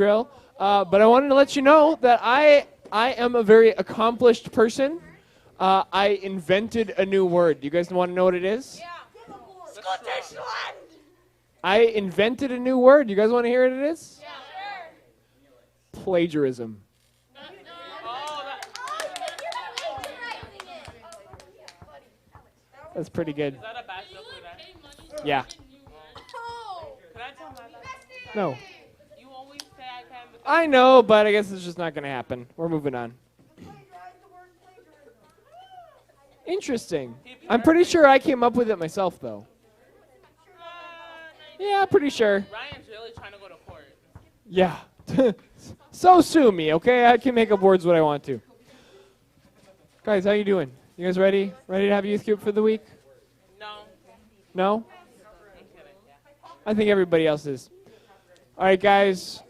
Grill. But I wanted to let you know that I am a very accomplished person. I invented a new word. You guys want to know what it is? Yeah. Scottish land. I invented a new word. You guys want to hear what it is? Yeah. Sure. Plagiarism. That's pretty good. Is that a bad joke for that? Yeah. Can I tell my dad? No. You always say I can. I know, but I guess it's just not going to happen. We're moving on. Interesting. I'm pretty sure I came up with it myself, though. Yeah, pretty sure. Ryan's really trying to go to court. Yeah. So sue me, okay? I can make up words what I want to. Guys, how you doing? You guys ready? Ready to have youth group for the week? No. No? I'm kidding. I think everybody else is. All right, guys.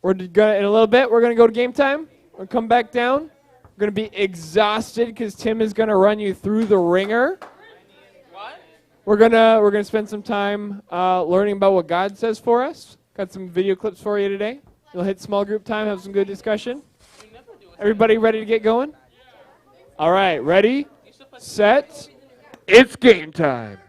We're gonna in a little bit. We're gonna go to game time. We're gonna come back down. We're gonna be exhausted because Tim is gonna run you through the ringer. What? We're gonna spend some time learning about what God says for us. Got some video clips for you today. You'll hit small group time, have some good discussion. Everybody ready to get going? All right, ready, set, it's game time.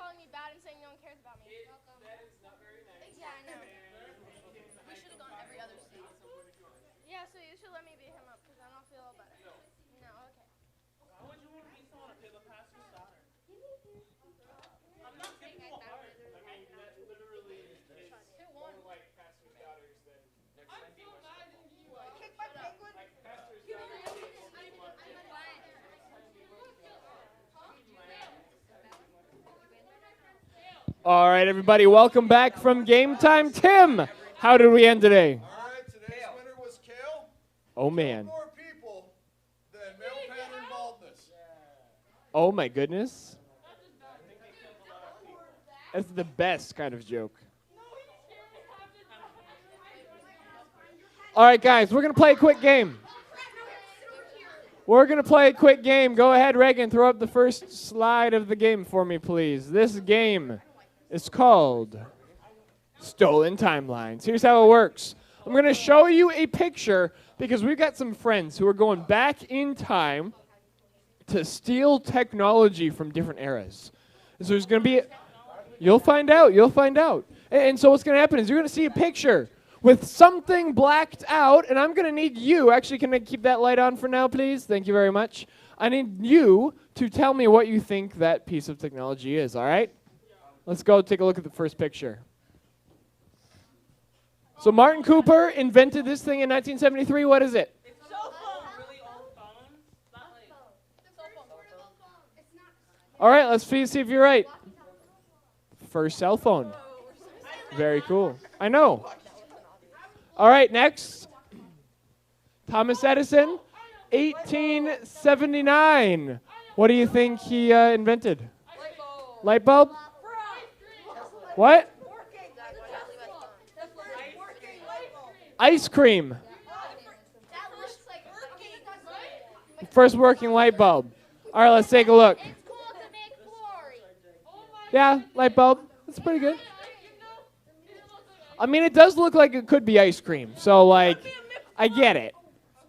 calling me bad and saying no one cares about me. That is not very nice. Yeah, I know. We should have gone every other state. Yeah, so you should let me beat him up because then I'll feel all better. No, okay. Why would you want to be someone to pay the pastor's daughter? I'm not giving you a heart. I mean, that literally is more like pastor's daughters than I'm so mad at you. Kick my penguin. like pastor's daughters. All right, everybody, welcome back from Game Time. Tim, how did we end today? All right, today's winner was Kale. Oh, man. More people than male pattern baldness. Oh, my goodness. That's the best kind of joke. All right, guys, we're going to play a quick game. We're going to play a quick game. Go ahead, Reagan, throw up the first slide of the game for me, please. This game is called Stolen Timelines. Here's how it works. I'm going to show you a picture because we've got some friends who are going back in time to steal technology from different eras. And so there's going to be... You'll find out. You'll find out. And so what's going to happen is you're going to see a picture with something blacked out, and I'm going to need you. Actually, can I keep that light on for now, please? Thank you very much. I need you to tell me what you think that piece of technology is, all right? Let's go take a look at the first picture. So Martin Cooper invented this thing in 1973. What is it? It's a really old phone. Not like All right, let's see if you're right. First cell phone. Very cool. I know. All right, next. Thomas Edison, 1879. What do you think he invented? Light bulb? What? Ice cream. First working light bulb. All right, let's take a look. Yeah, light bulb. That's pretty good. I mean, it does look like it could be ice cream. So, like, I get it.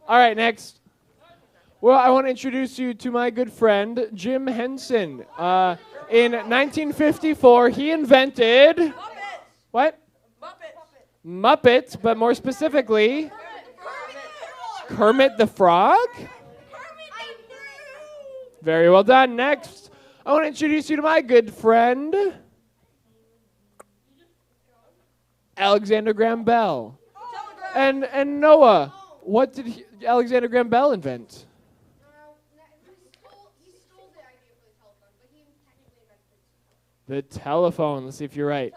All right, next. Well, I want to introduce you to my good friend, Jim Henson. In 1954, he invented... Muppets. What? Muppets, but more specifically... Kermit the Frog? Very well done. Next, I want to introduce you to my good friend... Alexander Graham Bell. And Noah, what did Alexander Graham Bell invent? He stole the idea for the telephone, but he technically invented it. The telephone. Let's see if you're right.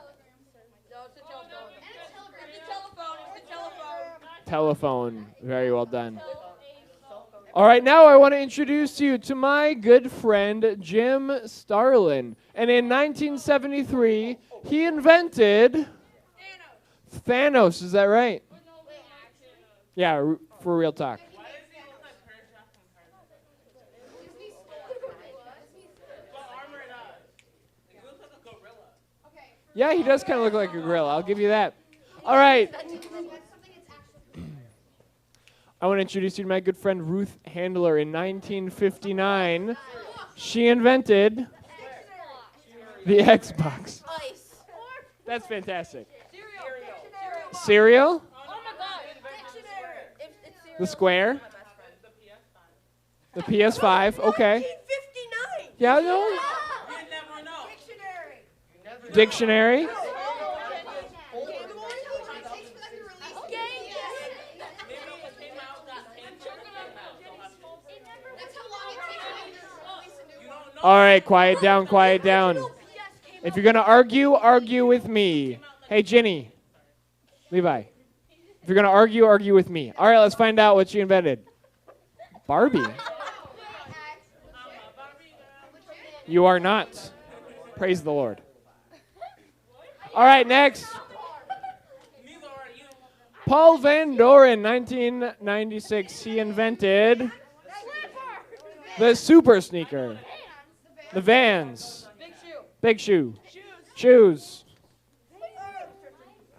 Telephone. Very well done. All right, now I want to introduce you to my good friend, Jim Starlin. And in 1973, he invented... Thanos, is that right? Yeah, for real talk. why does he look like her Jack from What armor it does? He looks like a gorilla. Yeah, he does kind of look like a gorilla. I'll give you that. All right. I want to introduce you to my good friend Ruth Handler. In 1959, she invented the Xbox. That's fantastic. Cereal? The Square? The PS5, okay. Yeah, no. You never know. Dictionary? All right, quiet down, quiet down. If you're going to argue, argue with me. Hey, Ginny. Levi. If you're going to argue, argue with me. All right, let's find out what she invented. Barbie. You are not. Praise the Lord. All right, next. Paul Van Doren, 1996. He invented the Super Sneaker. The Vans. Big shoe. Shoes.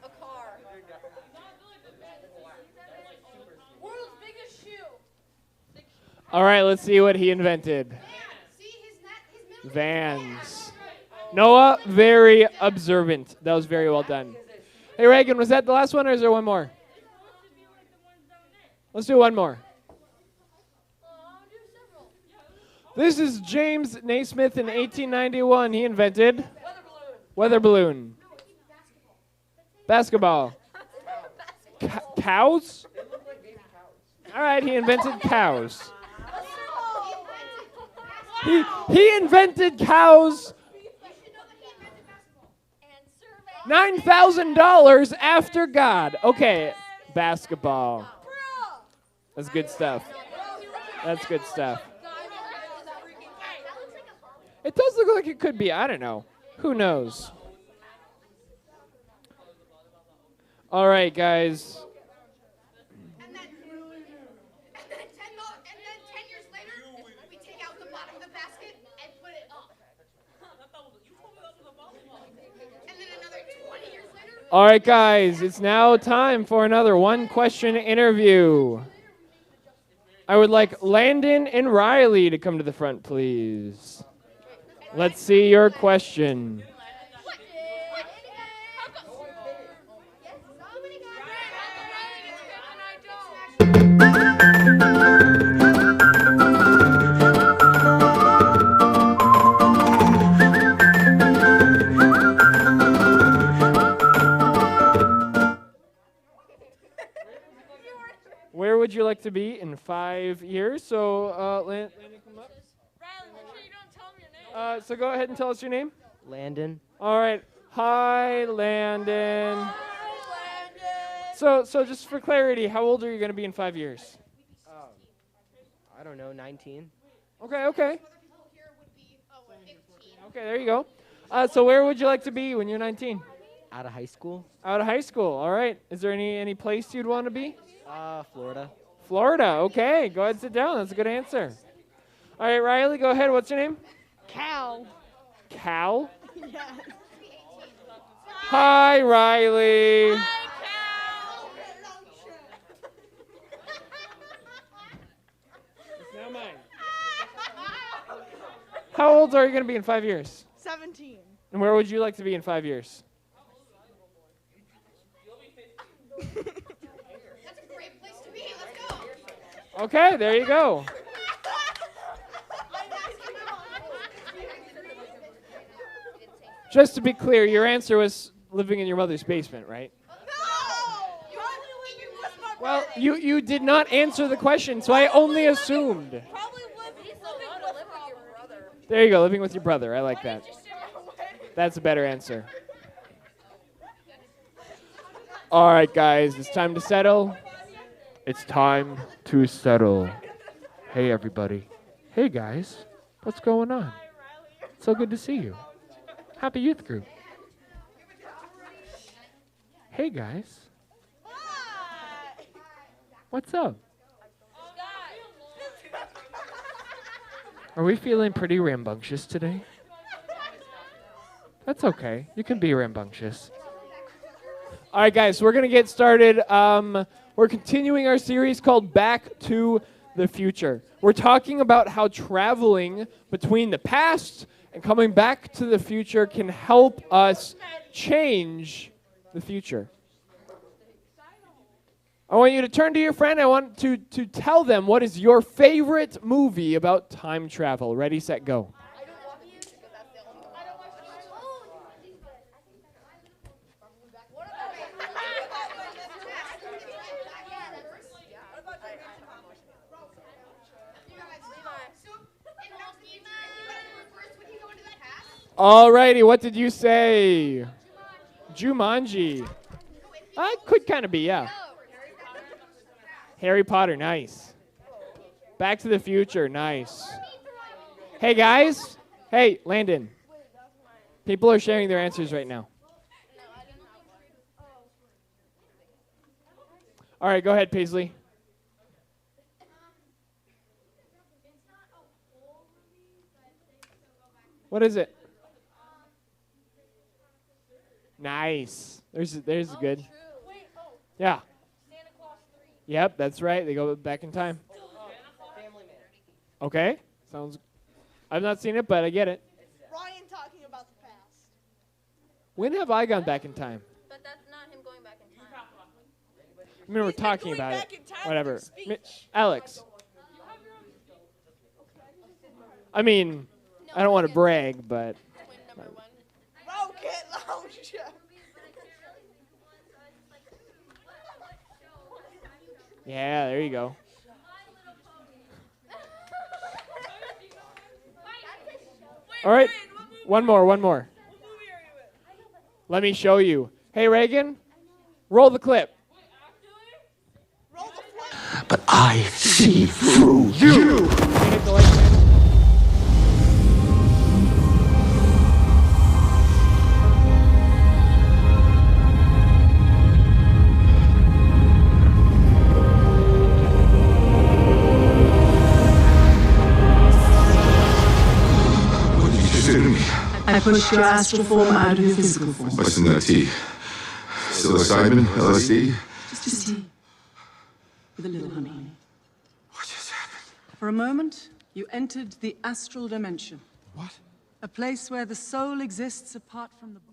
A car. World's biggest shoe. All right, let's see what he invented. Vans. Noah, very observant. That was very well done. Hey, Reagan, was that the last one or is there one more? Let's do one more. This is James Naismith in 1891. He invented weather balloon. Basketball. Cows? All right, he invented cows. He invented cows. $9,000 after God. Okay, basketball. That's good stuff. That's good stuff. It does look like it could be. I don't know. Who knows? All right, guys. And then 10 years later, we take out the bottom of the basket and put it up. And then another 20 years later. All right, guys. It's now time for another one-question interview. I would like Landon and Riley to come to the front, please. Let's see your question. Where would you like to be in 5 years? So, Landon, come up. Riley, make sure you don't tell him your name. So go ahead and tell us your name. Landon. All right. Hi, Landon. So just for clarity, how old are you going to be in 5 years? I don't know, 19. Okay. Okay, there you go. So where would you like to be when you're 19? Out of high school? Out of high school. All right. Is there any place you'd want to be? Florida. Florida. Okay. Go ahead and sit down. That's a good answer. All right, Riley, go ahead. What's your name? Cal. Cal? Hi, Riley. Cal. It's now mine. How old are you going to be in 5 years? 17. And where would you like to be in 5 years? That's a great place to be. Let's go. Okay, there you go. Just to be clear, your answer was living in your mother's basement, right? Well, you did not answer the question, so I only assumed. Probably living with your brother. There you go, living with your brother. I like that. That's a better answer. All right, guys, it's time to settle. It's time to settle. Hey, everybody. Hey, guys. What's going on? So good to see you. Happy youth group. Hey, guys. What's up? Are we feeling pretty rambunctious today? That's okay. You can be rambunctious. All right, guys, we're going to get started. We're continuing our series called Back to the Future. We're talking about how traveling between the past and coming back to the future can help us change the future. I want you to turn to your friend. I want to tell them what is your favorite movie about time travel. Ready, set, go. Alrighty, what did you say? Jumanji. Could kind of be, yeah. Harry Potter, nice. Back to the Future, nice. Hey, guys. Hey, Landon. People are sharing their answers right now. All right, go ahead, Paisley. What is it? Nice. There's good. Yeah. Yep, that's right. They go back in time. Okay. Sounds. I've not seen it, but I get it. Ryan talking about the past. When have I gone back in time? But that's not him going back in time. I mean, we're He's not talking going about back it. in time Whatever. for speech. Alex. I mean, I don't want to brag, but Twin number one. Bro, get loud. yeah, there you go. All right, one more. What movie are you in? Let me show you. Hey, Reagan, roll the clip. Roll the flip. But I see through you. Can you hit the light, man? What did you do to me? I pushed your astral form out of your physical form. What's in that tea? Psilocybin? LSD? Just tea. With a little honey. What just happened? For a moment, you entered the astral dimension. What? A place where the soul exists apart from the body.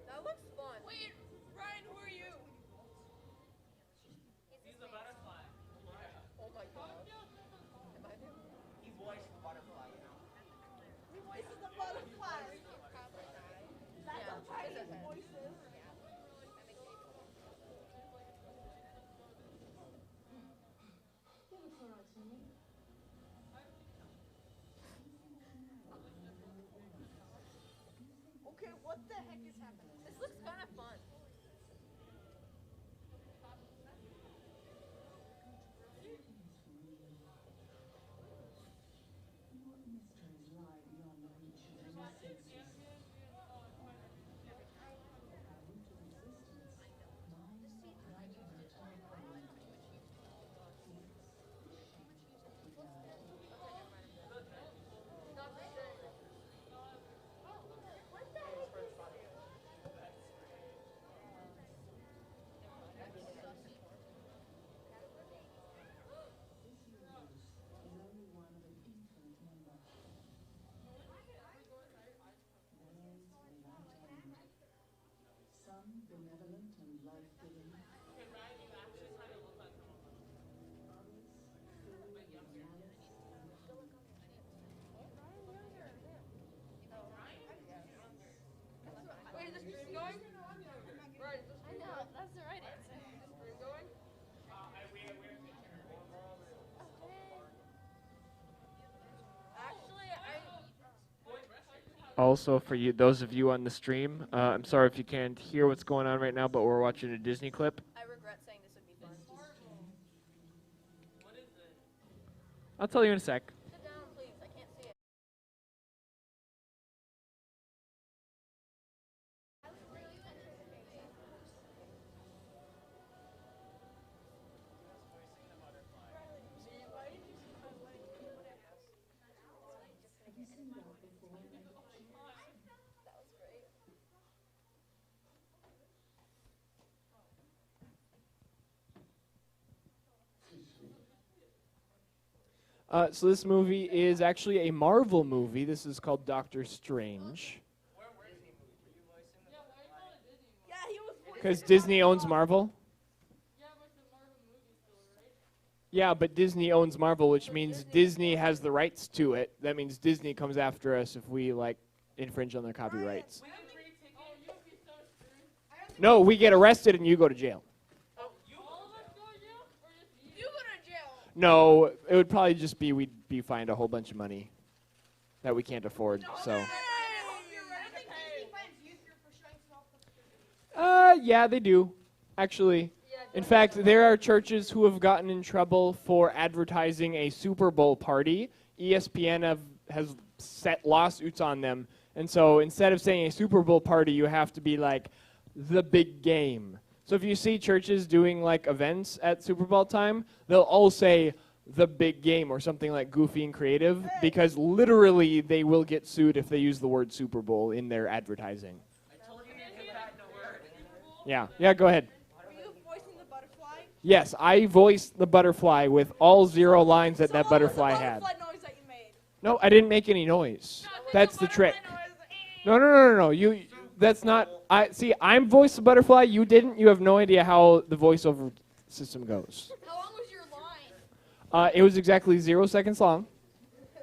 That looks fun. Wait, Ryan, who are you? He's the butterfly. Oh my god. Am I him? He voiced the butterfly, you know. He voices the butterfly. That's Yeah, how tiny it's his okay. voice is. Okay, what the heck is happening? This looks kind of fun. Wait, is this stream going? Right, is this I know, that's the right answer. stream going? Actually, Also, for you, those of you on the stream, I'm sorry if you can't hear what's going on right now, but we're watching a Disney clip. I regret saying this would be fun. I'll tell you in a sec. Sit down, please. I can't see it. So this movie is actually a Marvel movie. This is called Doctor Strange. Yeah, he was voicing Because Disney owns Marvel? Yeah, but Disney owns Marvel, which means Disney has the rights to it. That means Disney comes after us if we, like, infringe on their copyrights. No, we get arrested and you go to jail. You go to jail. No, it would probably just be we'd be fined a whole bunch of money that we can't afford. So, I think Disney fans use you for showing self-defense. yeah, they do, actually. In fact, there are churches who have gotten in trouble for advertising a Super Bowl party. ESPN has set lawsuits on them, and so instead of saying a Super Bowl party, you have to be like the big game. So if you see churches doing like events at Super Bowl time, they'll all say The Big Game or something like Goofy and Creative, because literally they will get sued if they use the word Super Bowl in their advertising. I told you to give that the word. Yeah, go ahead. Are you voicing the butterfly? Yes, I voiced the butterfly with all 0 lines that that butterfly What had. was the butterfly noise that you made? No, I didn't make any noise. That's the trick. No. That's not. I'm voiced the butterfly. You didn't. You have no idea how the voiceover system goes. How long was your line? It was exactly 0 seconds long.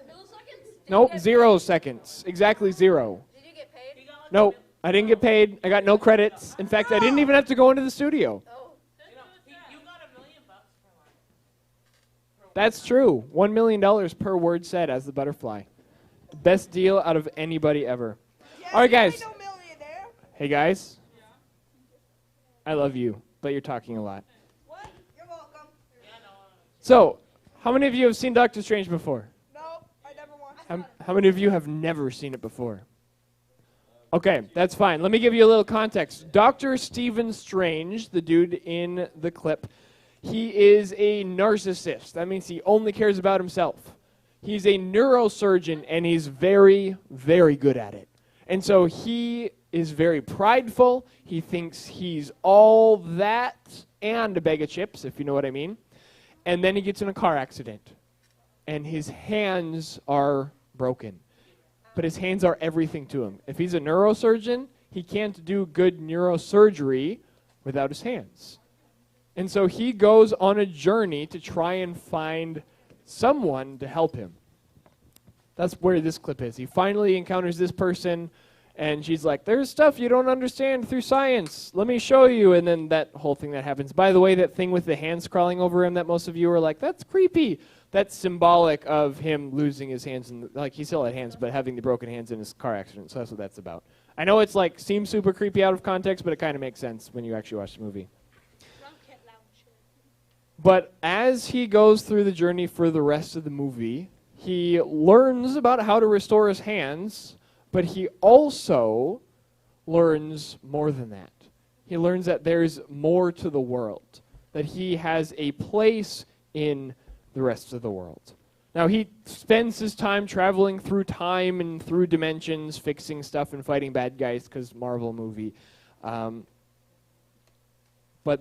Milliseconds? Nope, 0 seconds. Exactly 0. Did you get paid? Nope, I didn't get paid. I got no credits. In fact, I didn't even have to go into the studio. Oh. You got $1 million per line. That's true. $1 million per word said as the butterfly. Best deal out of anybody ever. All right, guys. No millionaire. Hey, guys. I love you, but you're talking a lot. What? You're welcome. So, how many of you have seen Doctor Strange before? No, I never watched How many of you have never seen it before? Okay, that's fine. Let me give you a little context. Dr. Stephen Strange, the dude in the clip, he is a narcissist. That means he only cares about himself. He's a neurosurgeon, and he's very, very good at it. And so he is very prideful. He thinks he's all that and a bag of chips, if you know what I mean. And then he gets in a car accident, and his hands are broken. But his hands are everything to him. If he's a neurosurgeon, he can't do good neurosurgery without his hands. And so he goes on a journey to try and find someone to help him. That's where this clip is. He finally encounters this person, and she's like, there's stuff you don't understand through science. Let me show you. And then that whole thing that happens. By the way, that thing with the hands crawling over him that most of you were like, that's creepy. That's symbolic of him losing his hands. Like, he still had hands, but having the broken hands in his car accident. So that's what that's about. I know it's like seems super creepy out of context, but it kind of makes sense when you actually watch the movie. But as he goes through the journey for the rest of the movie, he learns about how to restore his hands, but he also learns more than that. He learns that there's more to the world, that he has a place in the rest of the world. Now, he spends his time traveling through time and through dimensions, fixing stuff and fighting bad guys because Marvel movie. But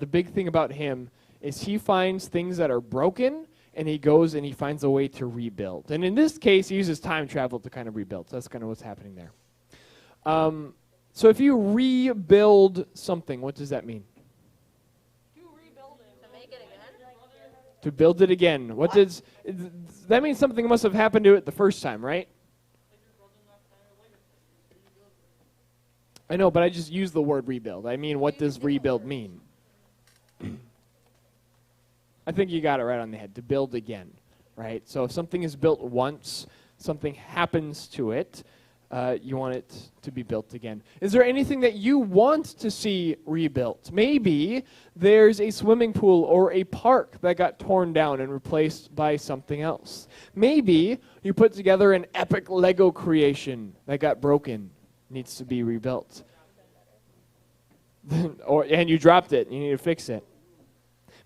the big thing about him is he finds things that are broken, and he goes and he finds a way to rebuild. And in this case, he uses time travel to kind of rebuild. So that's kind of what's happening there. So if you rebuild something, what does that mean? To rebuild it. To make it again? To build it again. What does that mean? Something must have happened to it the first time, right? I know, but I just used the word rebuild. I mean, what does rebuild mean? I think you got it right on the head. To build again, right? So if something is built once, something happens to it, you want it to be built again. Is there anything that you want to see rebuilt? Maybe there's a swimming pool or a park that got torn down and replaced by something else. Maybe you put together an epic Lego creation that got broken, needs to be rebuilt. And you dropped it, you need to fix it.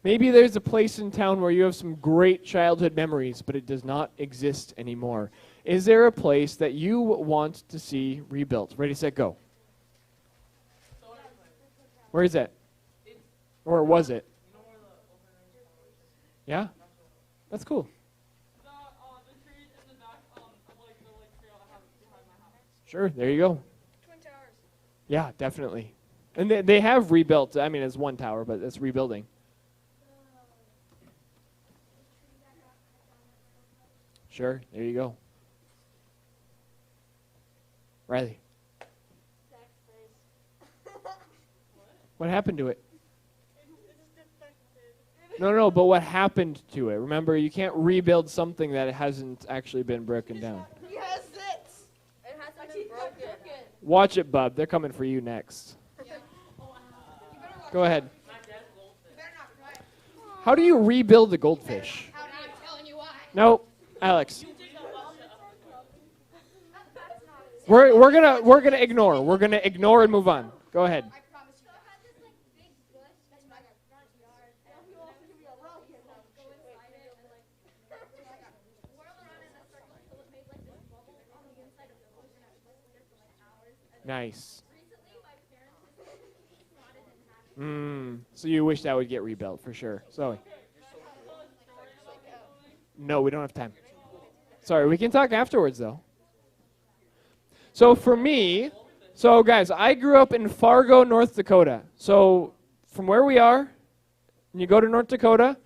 Maybe there's a place in town where you have some great childhood memories, but it does not exist anymore. Is there a place that you want to see rebuilt? Ready, set, go. Where is it? Or was it? Yeah? That's cool. The trees in the back of the trail I have behind my house. Sure, there you go. Twin Towers. Yeah, definitely. And they have rebuilt, I mean, it's one tower, but it's rebuilding. Sure, there you go. Riley. What happened to it? No, but what happened to it? Remember, you can't rebuild something that hasn't actually been broken down. He has it. It hasn't been broken. Watch it, bub. They're coming for you next. Go ahead. How do you rebuild a goldfish? I'm not telling you why. Nope. Alex. We're gonna ignore. We're gonna ignore and move on. Go ahead. I promise you. So I had this big bush. That's my front yard. And we all give me a roll. Go inside it and Nice. So you wish that would get rebuilt for sure. Zoe. No, we don't have time. Sorry, we can talk afterwards though. So for me, guys, I grew up in Fargo, North Dakota. So from where we are, and you go to North Dakota,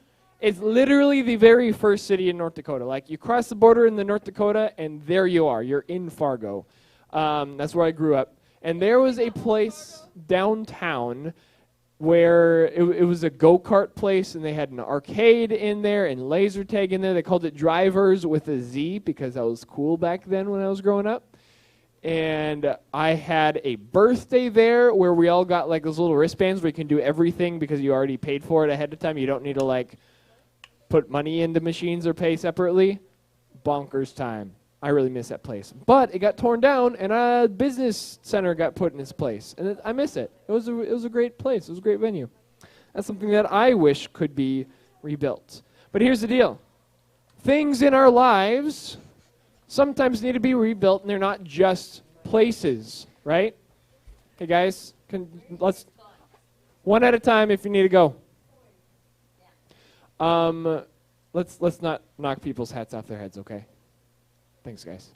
it's literally the very first city in North Dakota. Like you cross the border in the North Dakota, and there you are. You're in Fargo. That's where I grew up. And there was a place downtown where it was a go-kart place, and they had an arcade in there and laser tag in there. They called it Drivers with a Z because that was cool back then when I was growing up. And I had a birthday there where we all got like those little wristbands where you can do everything because you already paid for it ahead of time. You don't need to like put money into machines or pay separately. Bonkers time. I really miss that place. But it got torn down, and a business center got put in its place. And I miss it. It was a great place. It was a great venue. That's something that I wish could be rebuilt. But here's the deal. Things in our lives sometimes need to be rebuilt, and they're not just places, right? Hey, guys, let's one at a time if you need to go. Let's not knock people's hats off their heads, okay? Thanks, guys.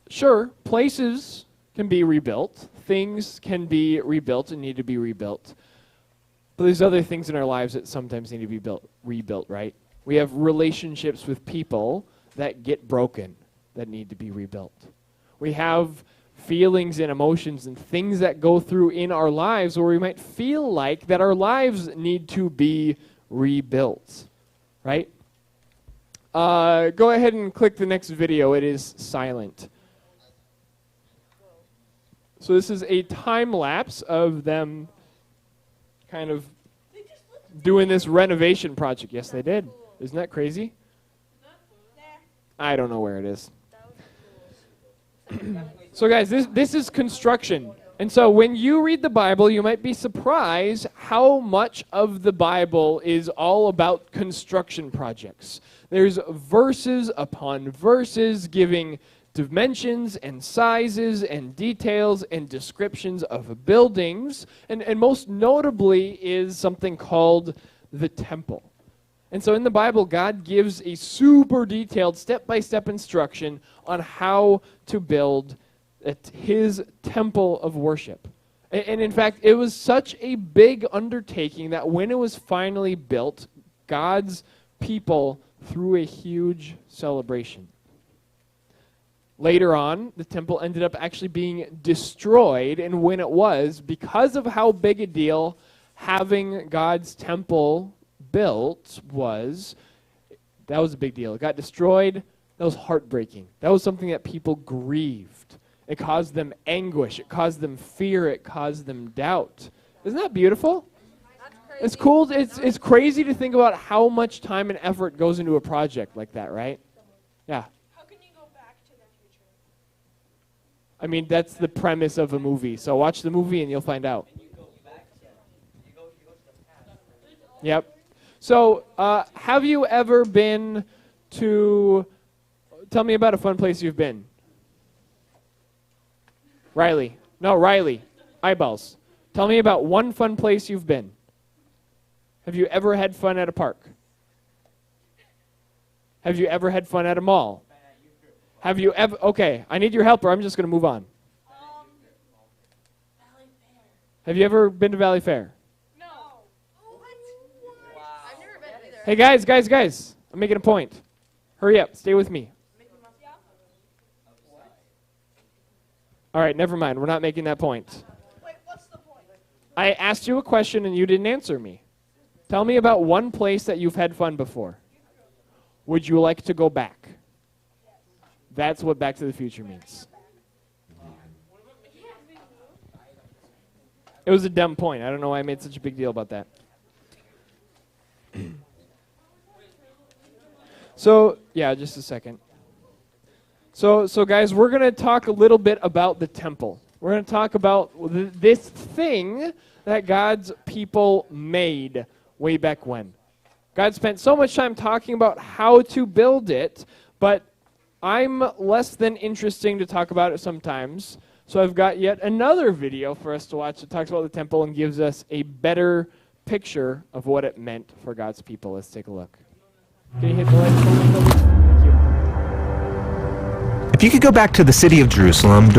Sure, places can be rebuilt. Things can be rebuilt and need to be rebuilt. But there's other things in our lives that sometimes need to be rebuilt, right? We have relationships with people that get broken, that need to be rebuilt. We have feelings and emotions and things that go through in our lives where we might feel like that our lives need to be rebuilt, right? Go ahead and click the next video. It is silent. So this is a time lapse of them kind of doing this renovation project. Yes, they did. Isn't that crazy? I don't know where it is. So guys, this is construction. And so when you read the Bible, you might be surprised how much of the Bible is all about construction projects. There's verses upon verses giving dimensions and sizes and details and descriptions of buildings. And most notably is something called the temple. And so in the Bible, God gives a super detailed step-by-step instruction on how to build his temple of worship. And in fact, it was such a big undertaking that when it was finally built, God's people threw a huge celebration. Later on, the temple ended up actually being destroyed, and when it was, because of how big a deal having God's temple built was, that was a big deal. It got destroyed. That was heartbreaking. That was something that people grieved. It caused them anguish. It caused them fear. It caused them doubt. Isn't that beautiful? It's cool. It's crazy to think about how much time and effort goes into a project like that, right? Yeah. How can you go back to the future? I mean, that's the premise of a movie. So watch the movie and you'll find out. Yep. So, have you ever been to, tell me about a fun place you've been. Riley. No, Riley. Eyeballs. Tell me about one fun place you've been. Have you ever had fun at a park? Have you ever had fun at a mall? Have you ever, okay, I need your help or I'm just going to move on. Valley Fair. Have you ever been to Valley Fair? No. What? I've never been either. Hey, guys. I'm making a point. Hurry up. Stay with me. All right, never mind. We're not making that point. Wait, what's the point? I asked you a question and you didn't answer me. Tell me about one place that you've had fun before. Would you like to go back? That's what Back to the Future means. It was a dumb point. I don't know why I made such a big deal about that. So, yeah, just a second. So guys, we're going to talk a little bit about the temple. We're going to talk about this thing that God's people made way back when. God spent so much time talking about how to build it, but I'm less than interesting to talk about it sometimes. So I've got yet another video for us to watch that talks about the temple and gives us a better picture of what it meant for God's people. Let's take a look. Can you hit the light? Thank you. If you could go back to the city of Jerusalem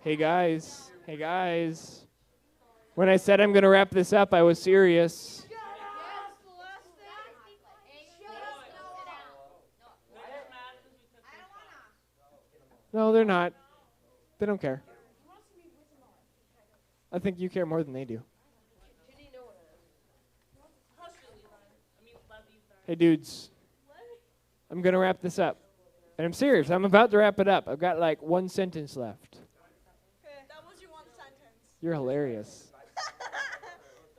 Hey guys. Hey guys. When I said I'm going to wrap this up, I was serious. No, they're not. They don't care. I think you care more than they do. Hey, dudes. I'm going to wrap this up. And I'm serious. I'm about to wrap it up. I've got like one sentence left. That was your one sentence. You're hilarious.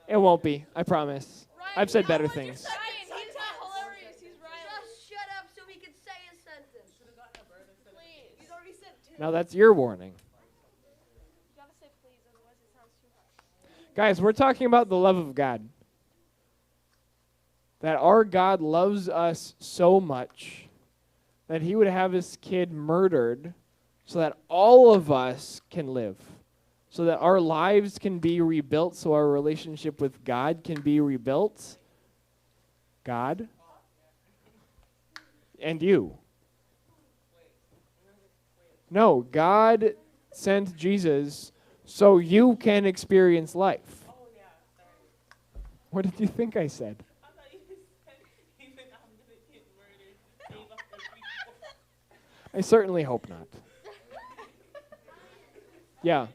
It won't be. I promise. I've said better things. Ryan, he's not hilarious. He's Ryan. Just shut up so he can say his sentence. Please. He's already said 2. Now that's your warning. You gotta say please, otherwise it sounds too harsh. Guys, we're talking about the love of God. That our God loves us so much that he would have his kid murdered so that all of us can live, so that our lives can be rebuilt, so our relationship with God can be rebuilt. God and you. No, God sent Jesus so you can experience life. What did you think I said? I certainly hope not. Yeah.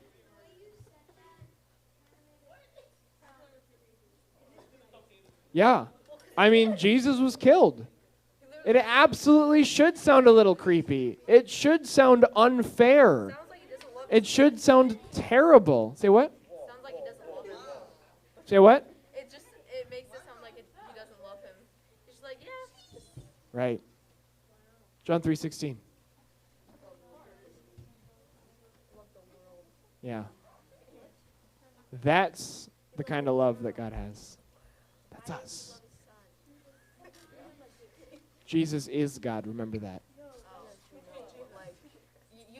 Yeah. I mean, Jesus was killed. It absolutely should sound a little creepy. It should sound unfair. It should sound terrible. Say what? Sounds like he doesn't love him. Say what? It makes it sound like he doesn't love him. He's just like, yeah. Right. John 3:16. Yeah. That's the kind of love that God has. That's us. Jesus is God. Remember that.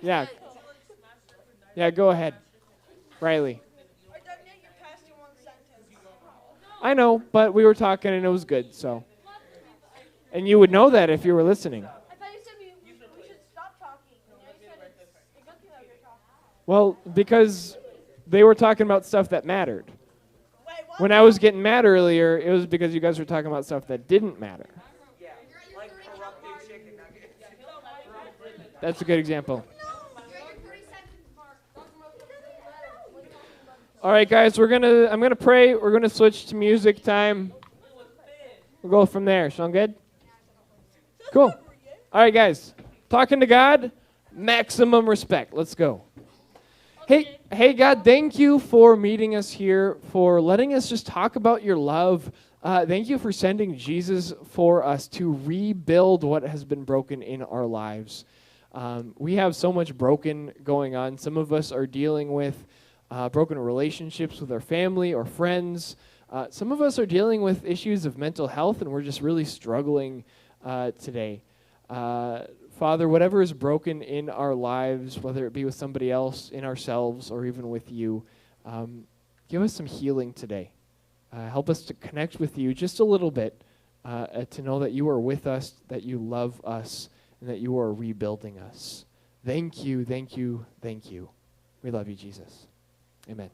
Yeah. Yeah, go ahead. Riley. Or doesn't it? You're past your one sentence. I know, but we were talking and it was good, so. And you would know that if you were listening. I thought you said we should stop talking. You said it's okay that you're talking. Well, because they were talking about stuff that mattered. Wait, what? When I was getting mad earlier, it was because you guys were talking about stuff that didn't matter. That's a good example. All right, guys, I'm gonna pray. We're gonna switch to music time. We'll go from there. Sound good? Cool. All right, guys. Talking to God, maximum respect. Let's go. Hey, God, thank you for meeting us here, for letting us just talk about your love. Thank you for sending Jesus for us to rebuild what has been broken in our lives. We have so much broken going on. Some of us are dealing with broken relationships with our family or friends. Some of us are dealing with issues of mental health, and we're just really struggling today. Father, whatever is broken in our lives, whether it be with somebody else, in ourselves, or even with you, give us some healing today. Help us to connect with you just a little bit, to know that you are with us, that you love us, and that you are rebuilding us. Thank you, thank you, thank you. We love you, Jesus. Amen.